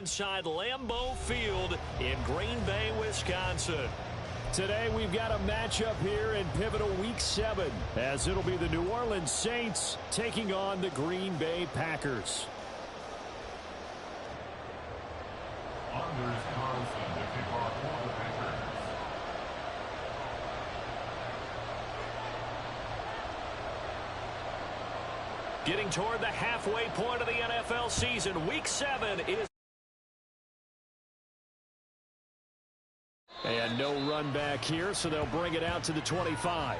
Inside Lambeau Field in Green Bay, Wisconsin. Today we've got a matchup here in pivotal week 7 as it'll be the New Orleans Saints taking on the Green Bay Packers. Getting toward the halfway point of the NFL season, week 7 is. And no run back here, so they'll bring it out to the 25.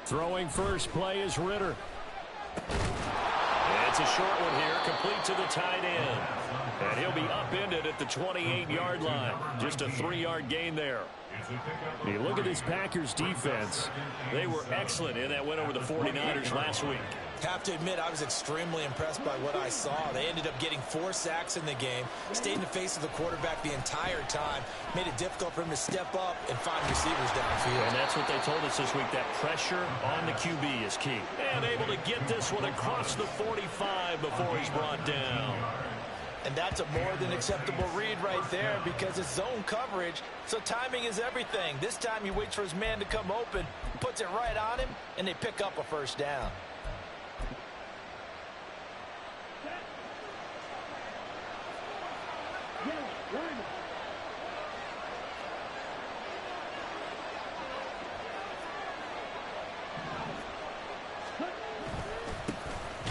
Throwing first play is Ritter. It's a short one here, complete to the tight end. And he'll be upended at the 28-yard line. Just a 3-yard gain there. You look at this Packers defense. They were excellent in that win over the 49ers last week. Have to admit, I was extremely impressed by what I saw. They ended up getting 4 sacks in the game, stayed in the face of the quarterback the entire time, made it difficult for him to step up and find receivers downfield. And that's what they told us this week, that pressure on the QB is key. And able to get this one across the 45 before he's brought down. And that's a more than acceptable read right there because it's zone coverage, so timing is everything. This time he waits for his man to come open, puts it right on him, and they pick up a first down.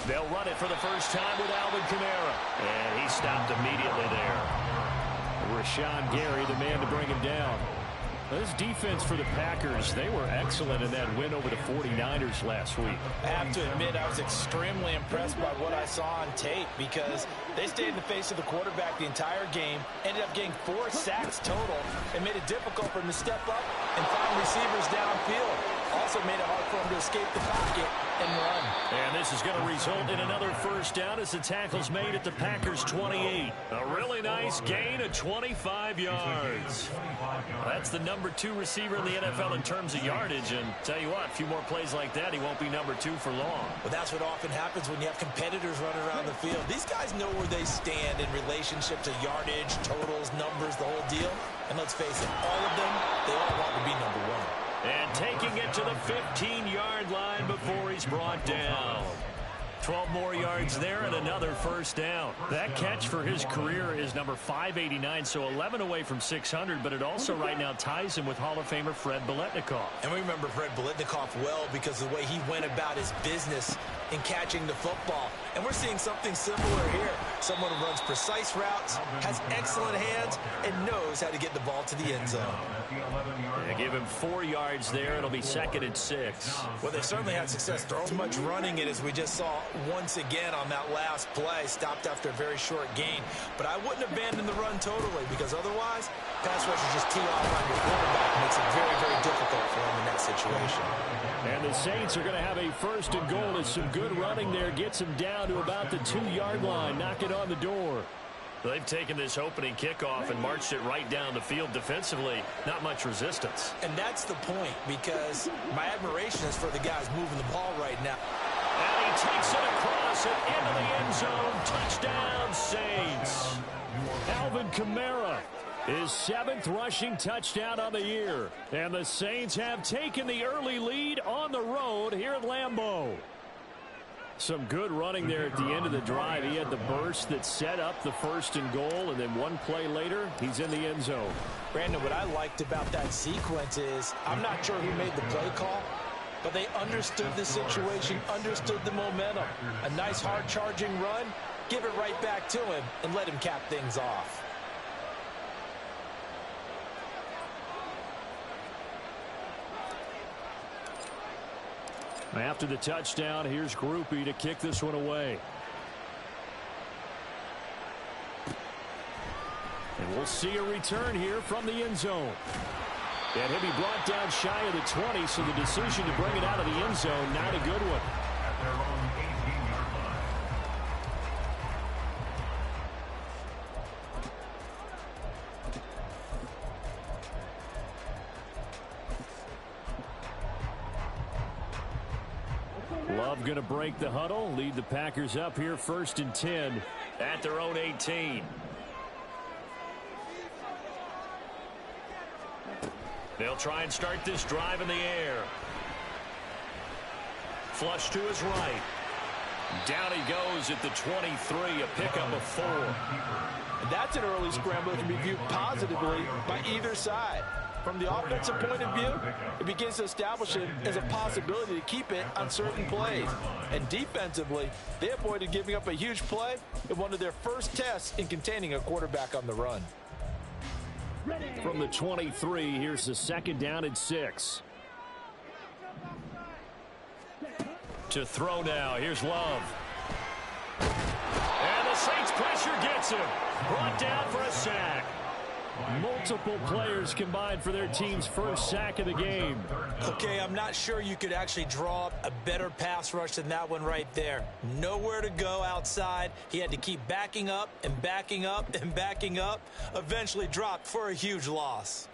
They'll run it for the first time with Alvin Kamara. And he stopped immediately there. Rashawn Gary, the man to bring him down. This defense for the Packers, they were excellent in that win over the 49ers last week. I have to admit, I was extremely impressed by what I saw on tape because they stayed in the face of the quarterback the entire game, ended up getting 4 sacks total, and made it difficult for him to step up and find receivers downfield. Also made it hard for him to escape the pocket and run. And this is going to result in another first down as the tackle's made at the Packers' 28. A really nice gain of 25 yards. That's the number 2 receiver in the NFL in terms of yardage. And tell you what, a few more plays like that, he won't be number 2 for long. But that's what often happens when you have competitors running around the field. These guys know where they stand in relationship to yardage, totals, numbers, the whole deal. And let's face it, all of them, they all want to be number 1. And taking it to the 15-yard line before he's brought down. 12 more yards there and another first down. That catch for his career is number 589, so 11 away from 600, but it also right now ties him with Hall of Famer Fred Biletnikoff. And we remember Fred Biletnikoff well because of the way he went about his business in catching the football. And we're seeing something similar here. Someone who runs precise routes, has excellent hands, and knows how to get the ball to the end zone. They give him 4 yards there. It'll be 2nd and 6. Well, they certainly had success throwing much running it, as we just saw once again on that last play. Stopped after a very short gain. But I wouldn't abandon the run totally because otherwise, pass rushers just tee off on your quarterback. Makes it very, very difficult for him in that situation. And the Saints are going to have a 1st and goal as some good running there gets him down to about the 2-yard line. Knock it on the door. They've taken this opening kickoff and marched it right down the field defensively. Not much resistance. And that's the point because my admiration is for the guys moving the ball right now. And he takes it across and into the end zone. Touchdown, Saints. Alvin Kamara, his 7th rushing touchdown on the year. And the Saints have taken the early lead on the road here at Lambeau. Some good running there at the end of the drive. He had the burst that set up the 1st and goal, and then one play later, he's in the end zone. Brandon, what I liked about that sequence is I'm not sure who made the play call, but they understood the situation, understood the momentum. A nice hard-charging run, give it right back to him, and let him cap things off. After the touchdown, here's Grupe to kick this one away. And we'll see a return here from the end zone. And he'll be brought down shy of the 20, so the decision to bring it out of the end zone, not a good one. At their own 18-yard line. Love going to break the huddle, lead the Packers up here 1st and 10 at their own 18. They'll try and start this drive in the air. Flush to his right. Down he goes at the 23, a pickup of 4. And that's an early scramble that can be viewed positively by either side. From the offensive point of view, it begins to establish it as a possibility to keep it on certain plays. And defensively, they avoided giving up a huge play in one of their first tests in containing a quarterback on the run. From the 23, here's the 2nd down and 6. To throw now, here's Love. And the Saints pressure gets him. Brought down for a sack. Multiple players combined for their team's first sack of the game. Okay, I'm not sure you could actually draw up a better pass rush than that one right there. Nowhere to go outside. He had to keep backing up and backing up and backing up. Eventually dropped for a huge loss.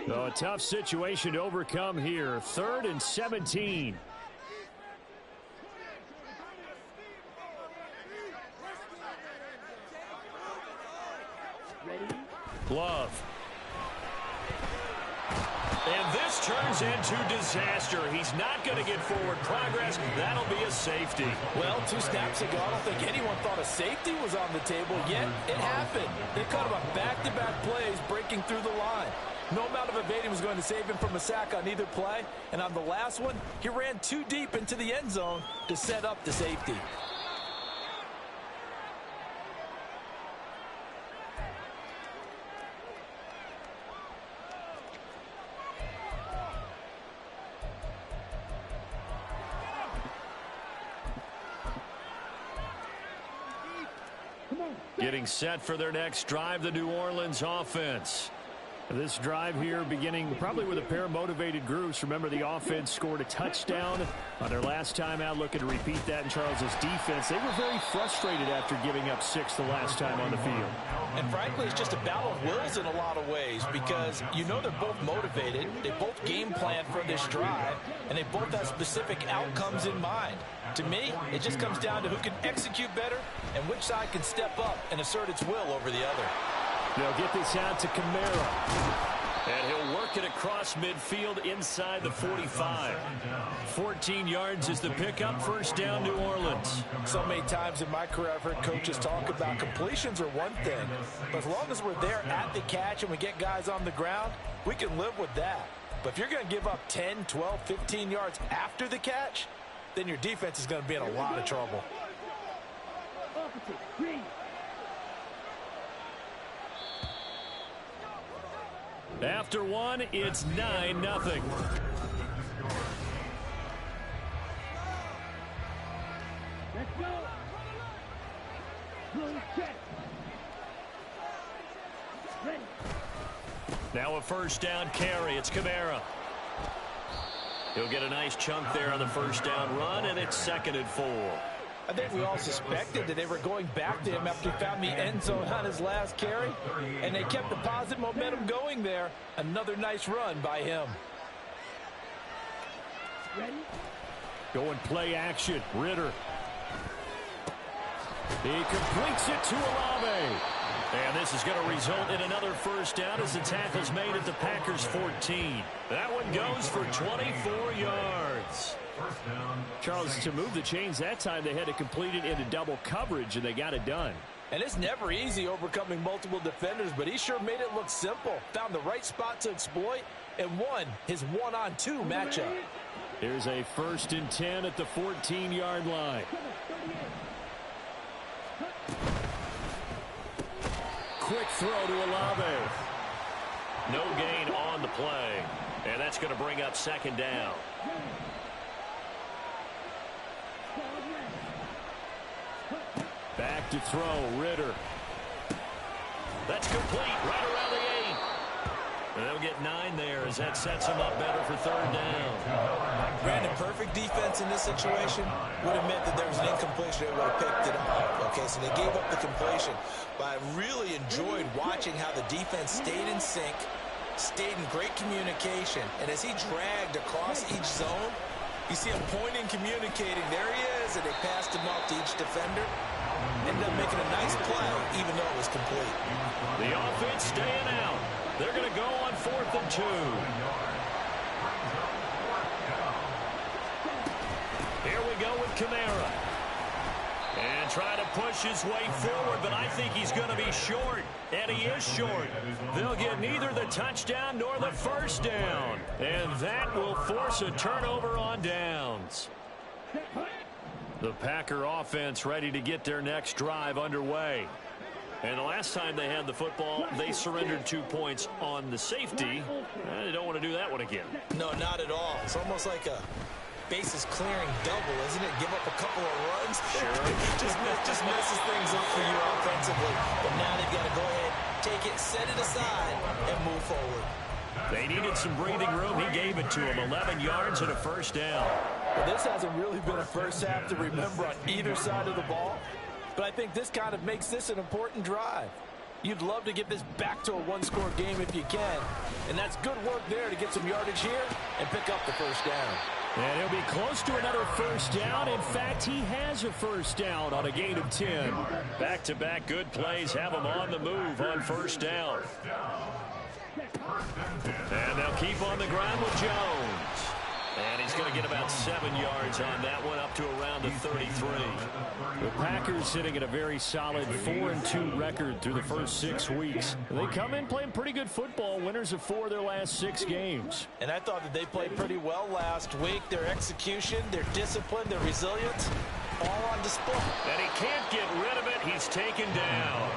So a tough situation to overcome here. 3rd and 17. Love. And this turns into disaster. He's not going to get forward progress. That'll be a safety. Well, 2 snaps ago, I don't think anyone thought a safety was on the table, yet it happened. They caught him on back-to-back plays breaking through the line. No amount of evading was going to save him from a sack on either play. And on the last one, he ran too deep into the end zone to set up the safety. Getting set for their next drive, the New Orleans offense. This drive here beginning probably with a pair of motivated groups. Remember, the offense scored a touchdown on their last time out. Looking to repeat that in Charles's defense. They were very frustrated after giving up 6 the last time on the field. And frankly, it's just a battle of wills in a lot of ways because you know they're both motivated. They both game plan for this drive, and they both have specific outcomes in mind. To me, it just comes down to who can execute better and which side can step up and assert its will over the other. They'll get this out to Kamara. And he'll work it across midfield inside the 45. 14 yards is the pickup. 1st down, New Orleans. So many times in my career, I've heard coaches talk about completions are one thing. But as long as we're there at the catch and we get guys on the ground, we can live with that. But if you're going to give up 10, 12, 15 yards after the catch, then your defense is going to be in a lot of trouble. After one, it's 9-0. Now a 1st down carry. It's Kamara. He'll get a nice chunk there on the 1st down run, and it's 2nd and 4. I think we all suspected that they were going back to him after he found the end zone on his last carry, and they kept the positive momentum going there. Another nice run by him. Going play action. Ritter. He completes it to Olave. And this is going to result in another 1st down as the tackle's made at the Packers' 14. That one goes for 24 yards. Charles, to move the chains that time, they had to complete it into double coverage, and they got it done. And it's never easy overcoming multiple defenders, but he sure made it look simple. Found the right spot to exploit and won his 1-on-2 matchup. Here's a 1st and 10 at the 14-yard line. Quick throw to Olave. No gain on the play. And that's going to bring up 2nd down. Back to throw, Ritter. That's complete, right around the 8. And they'll get 9 there as that sets them up better for third down. Brandon, perfect defense in this situation would have meant that there was an incompletion. They would have picked it up. Okay, so they gave up the completion. But I really enjoyed watching how the defense stayed in sync, stayed in great communication. And as he dragged across each zone, you see him pointing, communicating. There he is, and they passed him off to each defender. Ended up making a nice play, even though it was complete. The offense staying out. They're going to go on 4th and 2. Here we go with Kamara. And trying to push his way forward, but I think he's going to be short. And he is short. They'll get neither the touchdown nor the first down. And that will force a turnover on downs. The Packer offense ready to get their next drive underway. And the last time they had the football, they surrendered 2 points on the safety. They don't want to do that one again. No, not at all. It's almost like a bases clearing double, isn't it? Give up a couple of runs. Sure. just messes things up for you offensively. But now they've got to go ahead, take it, set it aside, and move forward. They needed some breathing room. He gave it to them. 11 yards and a first down. Well, this hasn't really been a first half to remember on either side of the ball. But I think this kind of makes this an important drive. You'd love to get this back to a one-score game if you can. And that's good work there to get some yardage here and pick up the first down. And he'll be close to another first down. In fact, he has a first down on a gain of 10. Back-to-back good plays have him on the move on first down. And they'll keep on the ground with Jones. And he's going to get about 7 yards on that one, up to around the 33. The Packers sitting at a very solid 4-2 record through the first 6 weeks. They come in playing pretty good football, winners of 4 of their last 6 games. And I thought that they played pretty well last week. Their execution, their discipline, their resilience, all on display. And he can't get rid of it. He's taken down.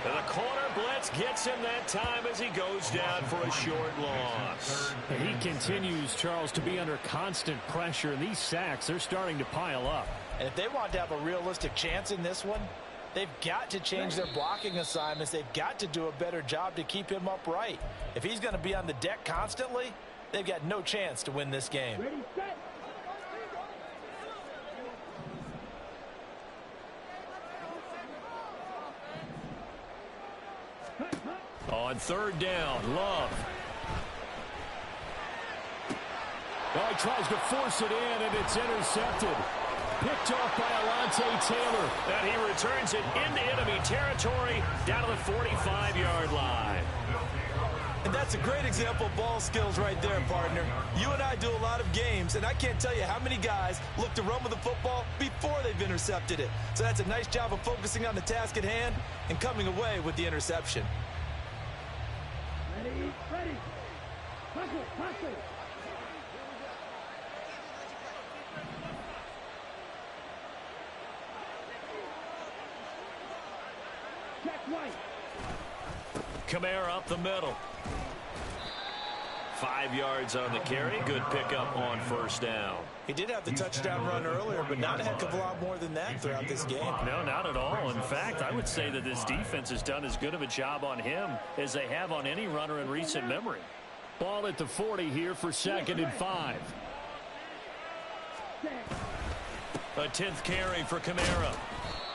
And the corner blitz gets him that time as he goes down for a short loss. He continues, Charles, to be under constant pressure, and these sacks, they're starting to pile up. And if they want to have a realistic chance in this one, they've got to change their blocking assignments. They've got to do a better job to keep him upright. If he's going to be on the deck constantly, they've got no chance to win this game. Ready, set. On third down, Love. Oh, he tries to force it in, and it's intercepted. Picked off by Alontae Taylor. And he returns it into enemy territory down to the 45-yard line. And that's a great example of ball skills right there, partner. You and I do a lot of games, and I can't tell you how many guys look to run with the football before they've intercepted it. So that's a nice job of focusing on the task at hand and coming away with the interception. Ready, ready. Tackle, tackle. Check right. Kamara up the middle. 5 yards on the carry. Good pickup on first down. He did have the touchdown run earlier, but not a heck of a lot more than that throughout this game. No, not at all. In fact, I would say that this defense has done as good of a job on him as they have on any runner in recent memory. Ball at the 40 here for 2nd and 5. A 10th carry for Kamara.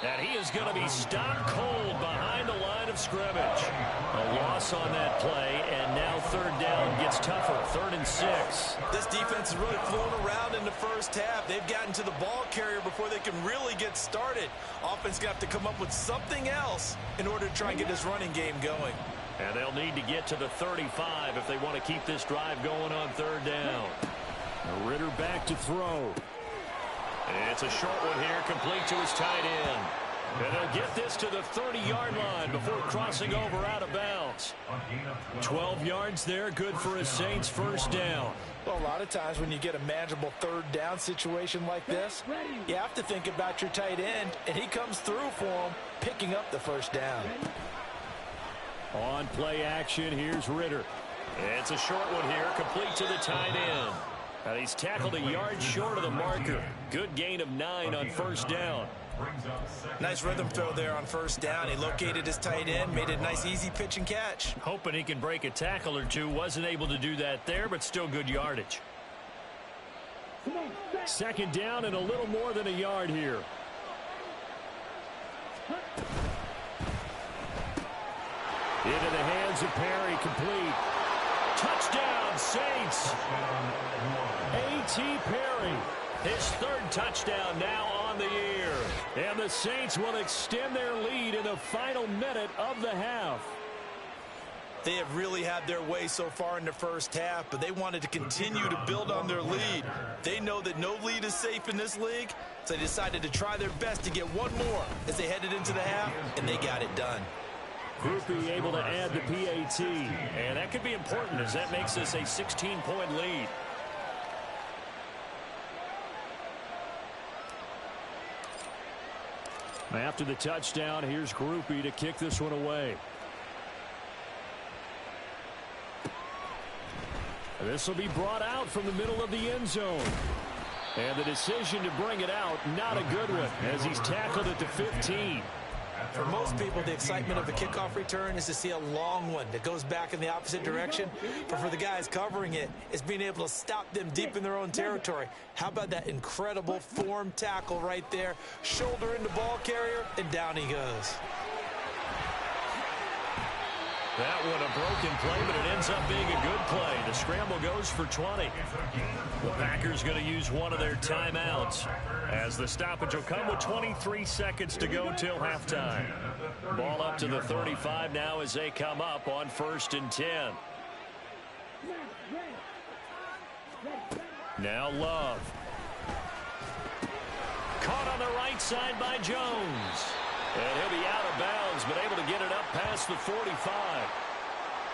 And he is going to be stopped cold behind the line of scrimmage. A loss on that play, and now third down gets tougher. 3rd and 6. This defense has really flown around in the first half. They've gotten to the ball carrier before they can really get started. Offense going to have to come up with something else in order to try and get this running game going. And they'll need to get to the 35 if they want to keep this drive going on third down. Ritter back to throw. It's a short one here, complete to his tight end. And they'll get this to the 30-yard line before crossing over out of bounds. 12 yards there, good for a Saints first down. Well, a lot of times when you get a manageable third down situation like this, you have to think about your tight end, and he comes through for him, picking up the first down. On play action, here's Ritter. It's a short one here, complete to the tight end. And he's tackled a yard short of the marker. Good gain of 9 on first down. brings up second. Nice rhythm throw there on first down. He located his tight end, made it a nice easy pitch and catch. Hoping he can break a tackle or two. Wasn't able to do that there, but still good yardage. Second down and a little more than a yard here. Into the hands of Perry, complete. Touchdown, Saints. A.T. Perry. His third touchdown now on the year. And the Saints will extend their lead in the final minute of the half. They have really had their way so far in the first half, but they wanted to continue to build on their lead. They know that no lead is safe in this league, so they decided to try their best to get one more as they headed into the half, and they got it done. Groupie able to add the PAT. And that could be important as that makes this a 16-point lead. After the touchdown, here's Groupie to kick this one away. This will be brought out from the middle of the end zone. And the decision to bring it out, not a good one, as he's tackled at the 15. For most people, the excitement of a kickoff return is to see a long one that goes back in the opposite direction. But for the guys covering it, it's being able to stop them deep in their own territory. How about that incredible form tackle right there? Shoulder into ball carrier, and down he goes. That one a broken play, but it ends up being a good play. The scramble goes for 20. The Packers going to use one of their timeouts as the stoppage will come with 23 seconds to go till halftime. Ball up to the 35 now as they come up on 1st and 10. Now Love. Caught on the right side by Jones. And he'll be out of bounds, but able to get it up past the 45.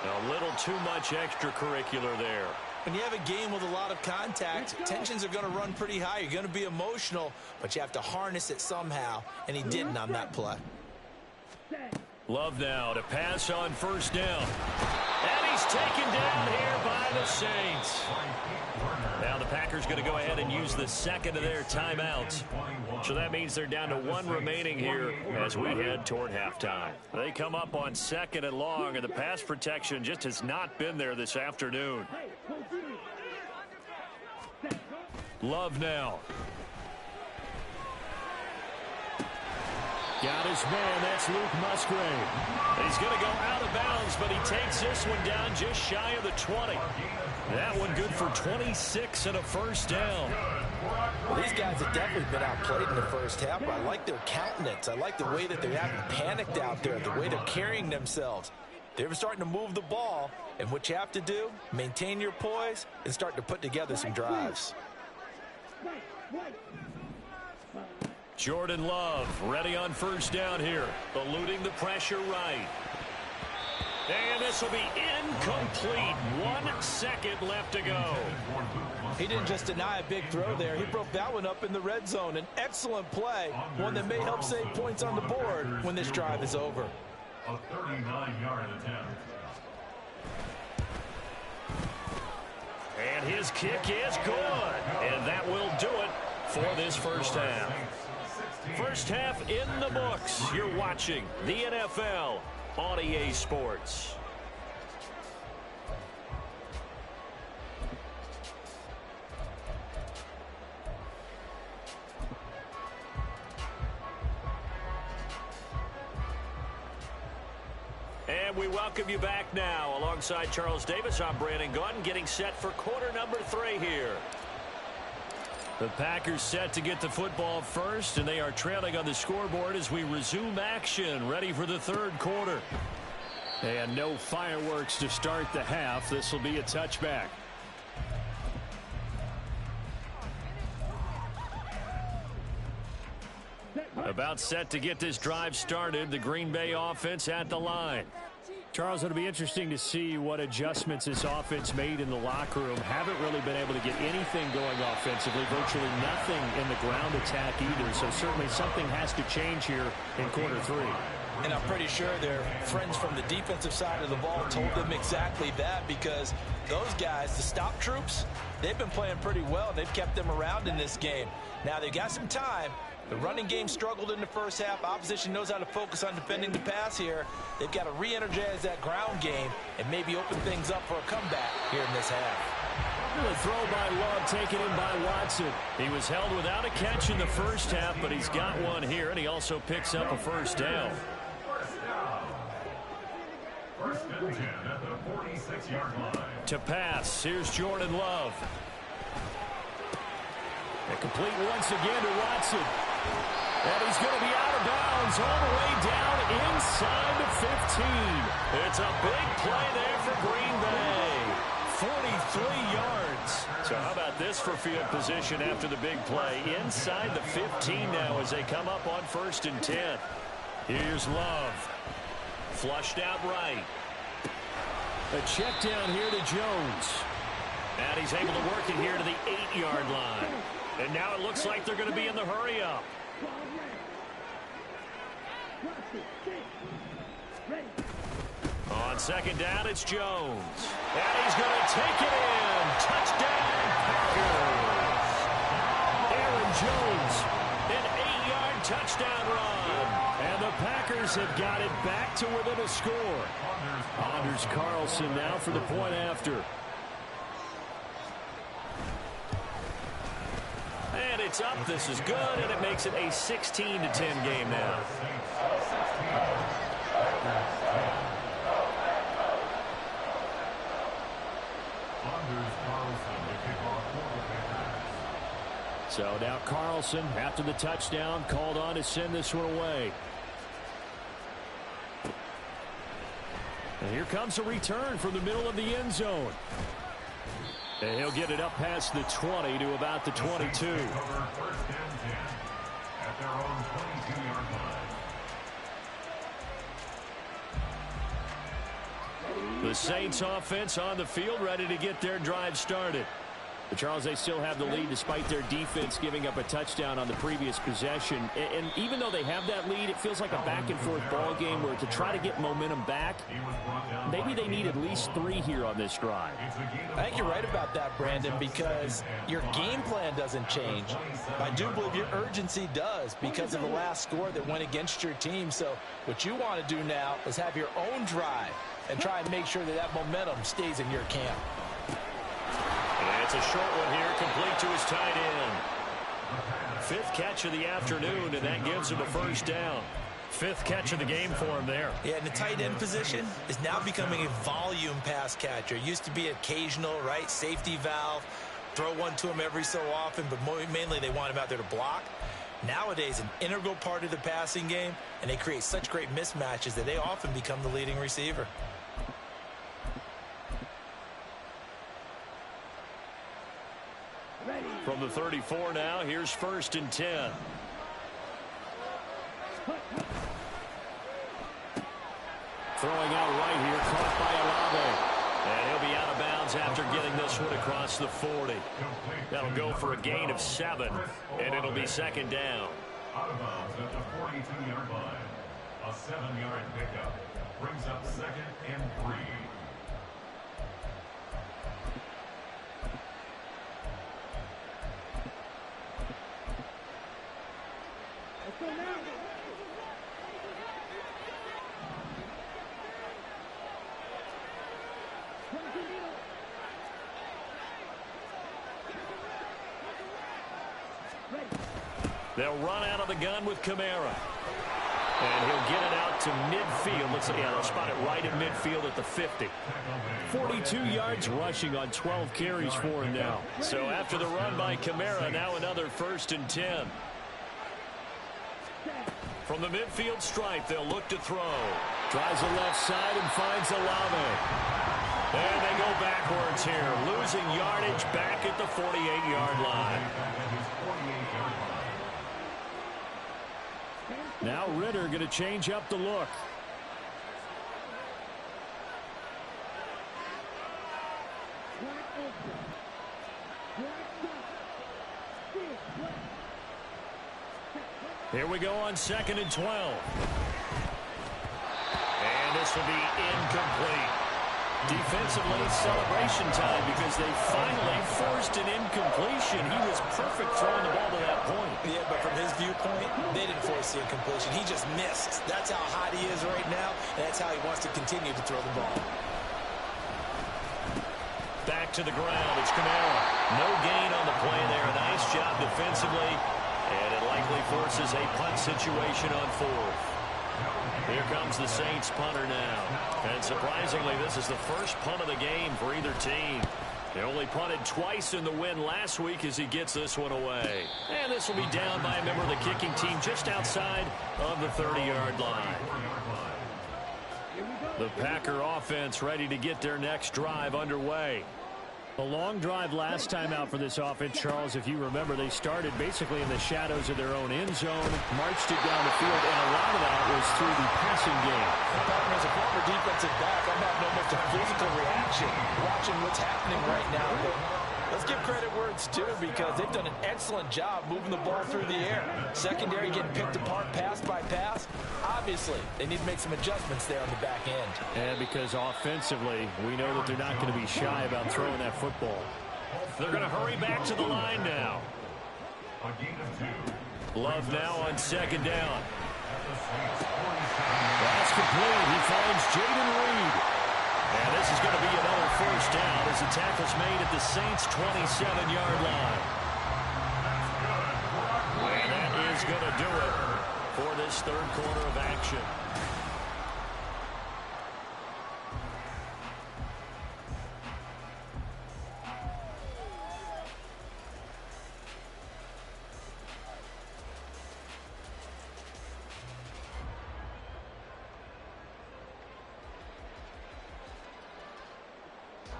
A little too much extracurricular there. When you have a game with a lot of contact, tensions are going to run pretty high. You're going to be emotional, but you have to harness it somehow, and he didn't on that play. Love now to pass on 1st down. And he's taken down here by the Saints. Now the Packers going to go ahead and use the second of their timeouts. So that means they're down to one remaining here as we head toward halftime. They come up on 2nd and long, and the pass protection just has not been there this afternoon. Love now. Got his man, that's Luke Musgrave. He's going to go out of bounds, but he takes this one down just shy of the 20. That one good for 26 and a 1st down. Well, these guys have definitely been outplayed in the first half, but I like their countenance. I like the way that they haven't panicked out there, the way they're carrying themselves. They're starting to move the ball, and what you have to do, maintain your poise and start to put together some drives. Jordan Love ready on 1st down here, eluding the pressure right. And this will be incomplete. 1 second left to go. He didn't just deny a big throw there. He broke that one up in the red zone. An excellent play, one that may help save points on the board when this drive is over. A 39-yard attempt. And his kick is good. And that will do it for this first half. First half in the books. You're watching the NFL on EA Sports. And we welcome you back now. Alongside Charles Davis, I'm Brandon Gaudin, getting set for quarter number 3 here. The Packers set to get the football first, and they are trailing on the scoreboard as we resume action, ready for the 3rd quarter. And no fireworks to start the half. This will be a touchback. About set to get this drive started. The Green Bay offense at the line. Charles, it'll be interesting to see what adjustments this offense made in the locker room. Haven't really been able to get anything going offensively, virtually nothing in the ground attack either. So certainly something has to change here in quarter 3. And I'm pretty sure their friends from the defensive side of the ball told them exactly that, because those guys, the stop troops, they've been playing pretty well. They've kept them around in this game. Now they've got some time, The running game struggled in the first half. Opposition knows how to focus on defending the pass here. They've got to re-energize that ground game and maybe open things up for a comeback here in this half. The throw by Love taken in by Watson. He was held without a catch in the first half, but he's got one here, and he also picks up a first down. First and 10 at the 46-yard line. To pass, here's Jordan Love. And complete once again to Watson. And he's going to be out of bounds all the way down inside the 15. It's a big play there for Green Bay. 43 yards. So how about this for field position after the big play? Inside the 15 now as they come up on 1st and 10. Here's Love. Flushed out right. A check down here to Jones. And he's able to work it here to the 8-yard line. And now it looks like they're going to be in the hurry-up. On 2nd down, it's Jones. And he's going to take it in. Touchdown, Packers. Aaron Jones, an 8-yard touchdown run. And the Packers have got it back to within a score. Anders Carlson now for the point after. And it's up. This is good, and it makes it a 16-10 game now. So now Carlson, after the touchdown, called on to send this one away. And here comes a return from the middle of the end zone. And he'll get it up past the 20 to about the 22. First and 10 at their own 22-yard line. The Saints offense on the field, ready to get their drive started. But Charles, they still have the lead despite their defense giving up a touchdown on the previous possession. And even though they have that lead, it feels like a back-and-forth ball game where to try to get momentum back, maybe they need at least 3 here on this drive. I think you're right about that, Brandon, because your game plan doesn't change. I do believe your urgency does because of the last score that went against your team. So what you want to do now is have your own drive and try and make sure that that momentum stays in your camp. And it's a short one here, complete to his tight end. 5th catch of the afternoon, and that gives him a first down. 5th catch of the game for him there. Yeah, and the tight end position is now becoming a volume pass catcher. It used to be occasional, right, safety valve, throw one to him every so often, but mainly they want him out there to block. Nowadays, an integral part of the passing game, and they create such great mismatches that they often become the leading receiver. From the 34 now, here's 1st and 10. Throwing out right here, caught by Olave. And he'll be out of bounds after getting this one across the 40. That'll go for a gain of 7, and it'll be 2nd down. Out of bounds at the 42-yard line. A 7-yard pickup brings up 2nd and 3. They'll run out of the gun with Kamara. And he'll get it out to midfield. Looks like, yeah, they'll spot it right at midfield at the 50. 42 yards rushing on 12 carries for him now. So after the run by Kamara, now another 1st and 10. From the midfield stripe, they'll look to throw. Tries the left side and finds Olave. And they go backwards here, losing yardage back at the 48-yard line. Now Ritter going to change up the look. Here we go on 2nd and 12. And this will be incomplete. Defensively, celebration time because they finally forced an incompletion. He was perfect throwing the ball to that point. Yeah, but from his viewpoint, they didn't force the incompletion. He just missed. That's how hot he is right now, and that's how he wants to continue to throw the ball. Back to the ground. It's Kamara. No gain on the play there. A nice job defensively, and it likely forces a punt situation on fourth. Here comes the Saints punter now. And surprisingly, this is the first punt of the game for either team. They only punted twice in the win last week as he gets this one away. And this will be down by a member of the kicking team just outside of the 30-yard line. The Packer offense ready to get their next drive underway. A long drive last time out for this offense, Charles. If you remember, they started basically in the shadows of their own end zone, marched it down the field, and a lot of that was through the passing game. As a former defensive back, I'm having almost a physical reaction watching what's happening right now. But let's give credit where it's due because they've done an excellent job moving the ball through the air. Secondary getting picked apart pass by pass. Obviously, they need to make some adjustments there on the back end. And because offensively, we know that they're not going to be shy about throwing that football. They're going to hurry back to the line now. A gain of 2. Love now on second down. That's complete. He finds Jaden Reed. And this is going to be another first down as the tackle's made at the Saints' 27-yard line. And that is going to do it for this third quarter of action.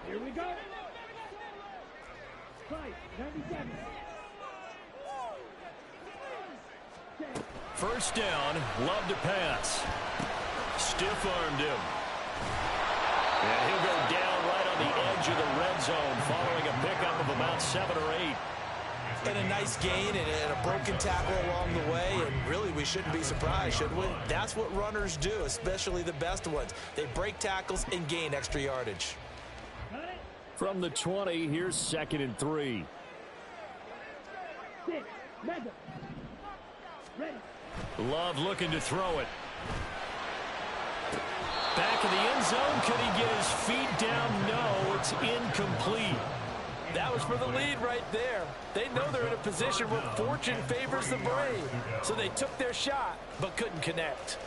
Here we go. 5:97. First down, Love to pass. Stiff-armed him. And he'll go down right on the edge of the red zone following a pickup of about 7 or 8. And a nice gain and a broken tackle along the way, and really we shouldn't be surprised, should we? That's what runners do, especially the best ones. They break tackles and gain extra yardage. From the 20, here's 2nd and 3. 6. Mega. Ready. Love looking to throw it. Back in the end zone. Could he get his feet down? No, it's incomplete. That was for the lead right there. They know they're in a position where fortune favors the brave. So they took their shot, but couldn't connect.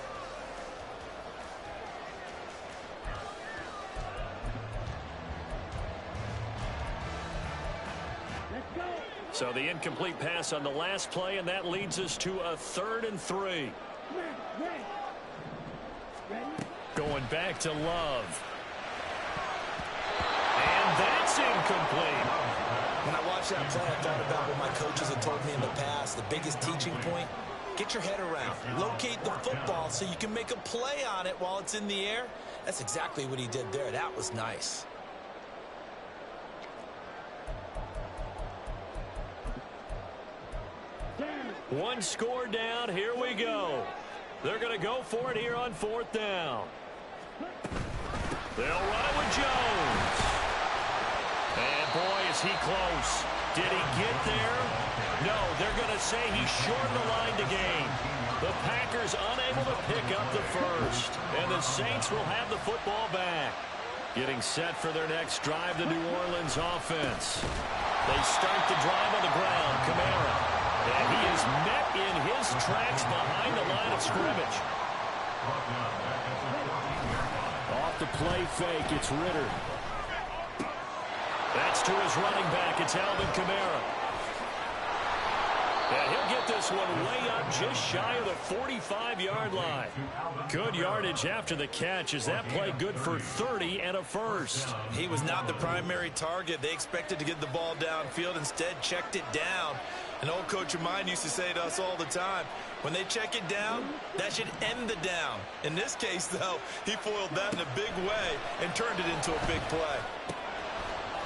Let's go. So the incomplete pass on the last play, and that leads us to a 3rd and 3. Ready. Ready. Going back to Love. And that's incomplete. When I watched that play, I thought about what my coaches had told me in the past. The biggest teaching point, get your head around. Locate the football so you can make a play on it while it's in the air. That's exactly what he did there. That was nice. One score down. Here we go. They're going to go for it here on 4th down. They'll run it with Jones. And boy, is he close. Did he get there? No, they're going to say he shortened the line to gain. The Packers unable to pick up the first. And the Saints will have the football back. Getting set for their next drive, the New Orleans offense. They start the drive on the ground. Kamara. And he is met in his tracks behind the line of scrimmage. Off the play fake, it's Ritter. That's to his running back. It's Alvin Kamara. And he'll get this one way up just shy of the 45-yard line. Good yardage after the catch. Is that play good for 30 and a first? He was not the primary target. They expected to get the ball downfield. Instead, checked it down. An old coach of mine used to say to us all the time, when they check it down, that should end the down. In this case, though, he foiled that in a big way and turned it into a big play.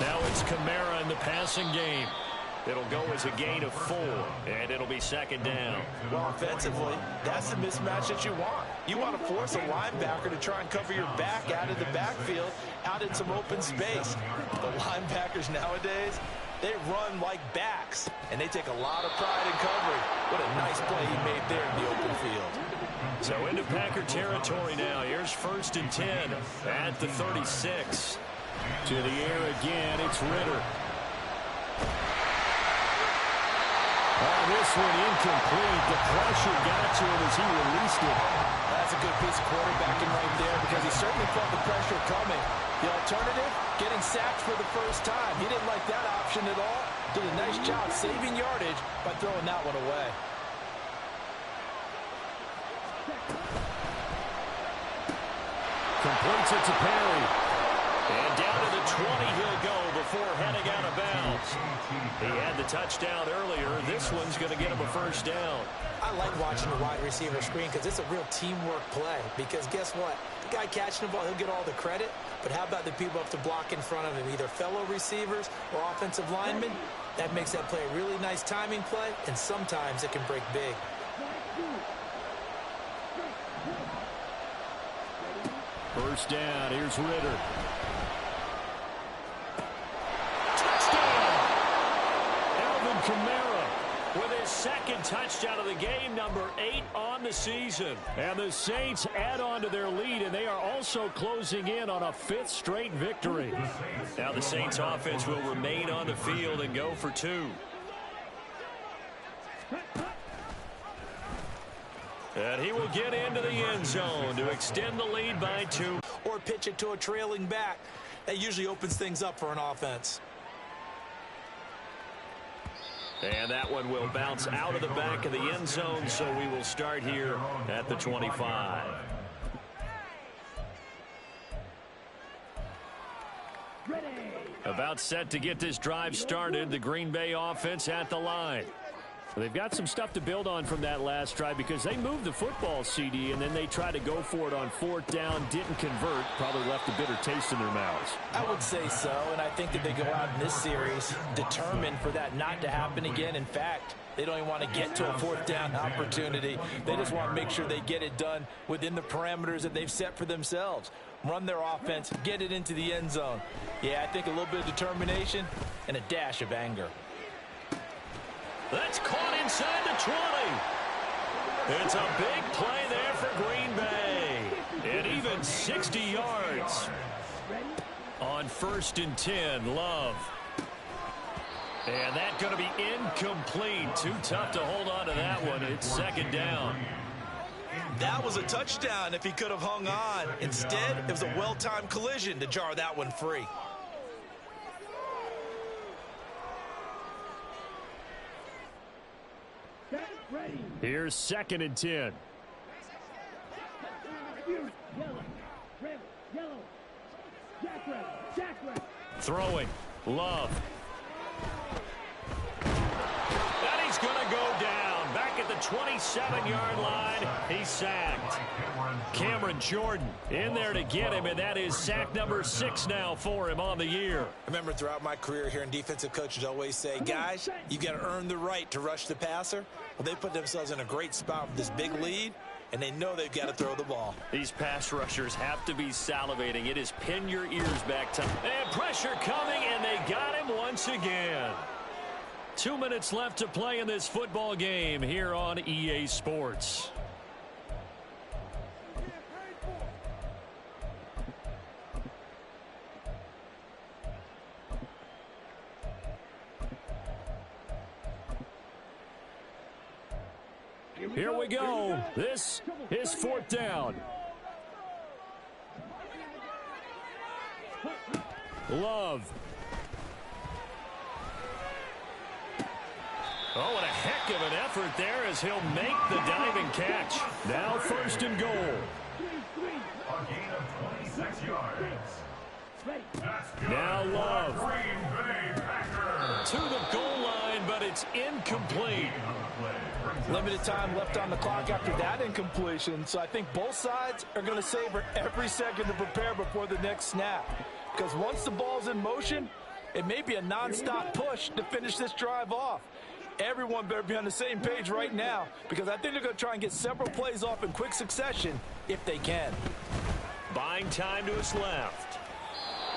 Now it's Kamara in the passing game. It'll go as a gain of 4, and it'll be 2nd down. Well, offensively, that's the mismatch that you want. You want to force a linebacker to try and cover your back out of the backfield, out in some open space. The linebackers nowadays, they run like backs, and they take a lot of pride in covering. What a nice play he made there in the open field. So into Packer territory now. Here's 1st and 10 at the 36. To the air again, it's Ritter. Oh, this one incomplete. The pressure got to him as he released it. That's a good piece of quarterbacking right there because he certainly felt the pressure coming. The alternative, getting sacked for the first time. He didn't like that option at all. Did a nice job saving yardage by throwing that one away. Completes it to Perry. And down to the 20 he'll go before heading out of bounds. He had the touchdown earlier. This one's going to get him a 1st down. I like watching the wide receiver screen because it's a real teamwork play. Because guess what? The guy catching the ball, he'll get all the credit. But how about the people up to block in front of him, either fellow receivers or offensive linemen? That makes that play a really nice timing play, and sometimes it can break big. First down, here's Ritter. Touchdown! Alvin Kamara with his 2nd touchdown of the game, number 8 on the season. And the Saints add on to their lead, and they are also closing in on a 5th straight victory. Now the Saints offense will remain on the field and go for 2. And he will get into the end zone to extend the lead by 2. Or pitch it to a trailing back. That usually opens things up for an offense. And that one will bounce out of the back of the end zone, so we will start here at the 25. About set to get this drive started. The Green Bay offense at the line. They've got some stuff to build on from that last drive because they moved the football, CD, and then they tried to go for it on 4th down, didn't convert, probably left a bitter taste in their mouths. I would say so, and I think that they go out in this series determined for that not to happen again. In fact, they don't even want to get to a 4th down opportunity. They just want to make sure they get it done within the parameters that they've set for themselves. Run their offense, get it into the end zone. Yeah, I think a little bit of determination and a dash of anger. That's caught inside the 20. It's a big play there for Green Bay. And even 60 yards. On 1st and 10, Love. And that's going to be incomplete. Too tough to hold on to that one. It's 2nd down. That was a touchdown if he could have hung on. Instead, it was a well-timed collision to jar that one free. Here's 2nd and 10. Yellow, red, yellow. Jack red. Throwing. Love. And he's going to go down. Back at the 27-yard line. He's sacked. Cameron Jordan in there to get him, and that is sack number 6 now for him on the year. Remember, throughout my career here in defensive coaches always say, guys, you got to earn the right to rush the passer. Well, they put themselves in a great spot with this big lead, and they know they've got to throw the ball. These pass rushers have to be salivating. It is pin your ears back time. And pressure coming, and they got him once again. 2 minutes left to play in this football game here on EA Sports. Here we go. This is 4th down. Love. Oh, and a heck of an effort there as he'll make the diving catch. Now 1st and goal. A gain of 26 yards. Now Love. Green Bay Packers. To the goal line, but it's incomplete. Limited time left on the clock after that incompletion, so I think both sides are going to savor every second to prepare before the next snap. Because once the ball's in motion, it may be a nonstop push to finish this drive off. Everyone better be on the same page right now because I think they're going to try and get several plays off in quick succession if they can. Buying time to his left.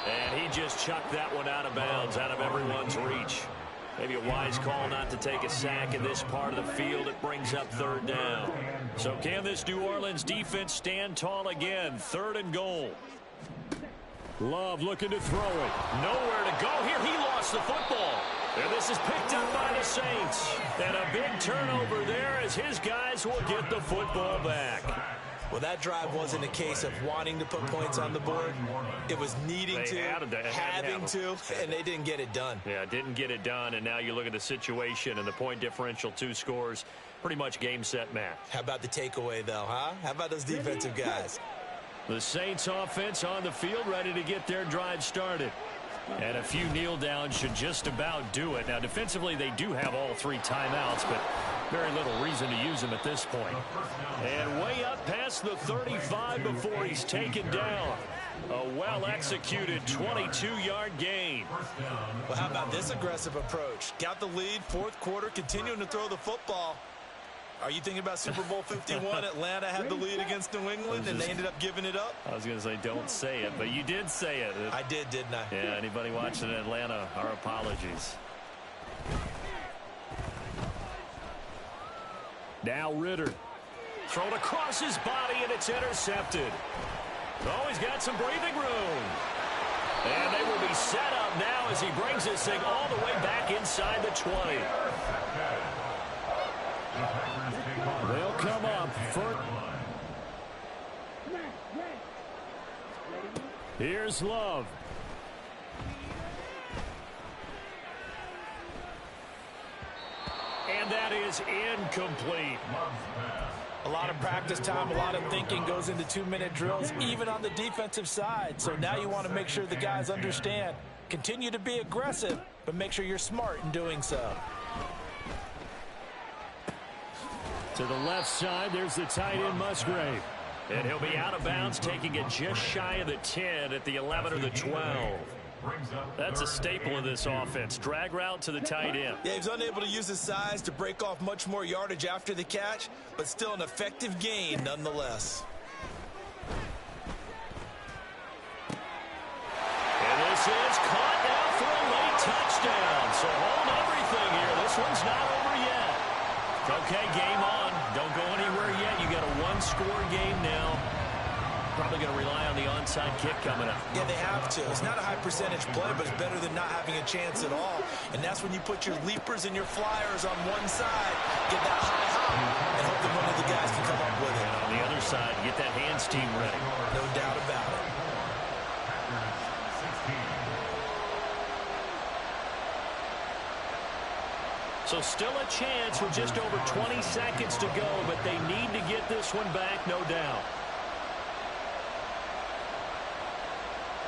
And he just chucked that one out of bounds, out of everyone's reach. Maybe a wise call not to take a sack in this part of the field. It brings up 3rd down. So can this New Orleans defense stand tall again? 3rd and goal. Love looking to throw it. Nowhere to go here. He lost the football. And this is picked up by the Saints. And a big turnover there as his guys will get the football back. Well, that drive wasn't a case of wanting to put points on the board. It was needing having to, and they didn't get it done. Yeah, didn't get it done, and now you look at the situation and the point differential, 2 scores, pretty much game, set, match. How about the takeaway, though, huh? How about those defensive guys? The Saints offense on the field ready to get their drive started. And a few kneel downs should just about do it. Now, defensively, they do have all 3 timeouts, but very little reason to use them at this point. And way up past the 35 before he's taken down. A well-executed 22-yard gain. Well, how about this aggressive approach? Got the lead, 4th quarter, continuing to throw the football. Are you thinking about Super Bowl 51? Atlanta had the lead against New England, and they ended up giving it up? I was going to say don't say it, but you did say it. I did, didn't I? Yeah, anybody watching in Atlanta, our apologies. Now Ritter. Thrown across his body, and it's intercepted. Oh, he's got some breathing room. And they will be set up now as he brings this thing all the way back inside the 20. They'll come up for... Here's Love. And that is incomplete. A lot of practice time, a lot of thinking goes into 2-minute drills, even on the defensive side. So now you want to make sure the guys understand. Continue to be aggressive, but make sure you're smart in doing so. To the left side, there's the tight end, Musgrave. And he'll be out of bounds, taking it just shy of the 10 at the 11 or the 12. That's a staple of this offense. Drag route to the tight end. Yeah, he's unable to use his size to break off much more yardage after the catch, but still an effective gain nonetheless. And this is caught now for a late touchdown. So hold everything here. This one's not over yet. Okay, game on. Don't go anywhere yet. You got a 1-score game now. Probably going to rely on the onside kick coming up. Yeah, they have to. It's not a high percentage play, but it's better than not having a chance at all. And that's when you put your leapers and your flyers on one side, get that high hop, and hope that one of the guys can come up with it. And on the other side, get that hands team ready. No doubt about it. So still a chance with just over 20 seconds to go, but they need to get this one back, no doubt.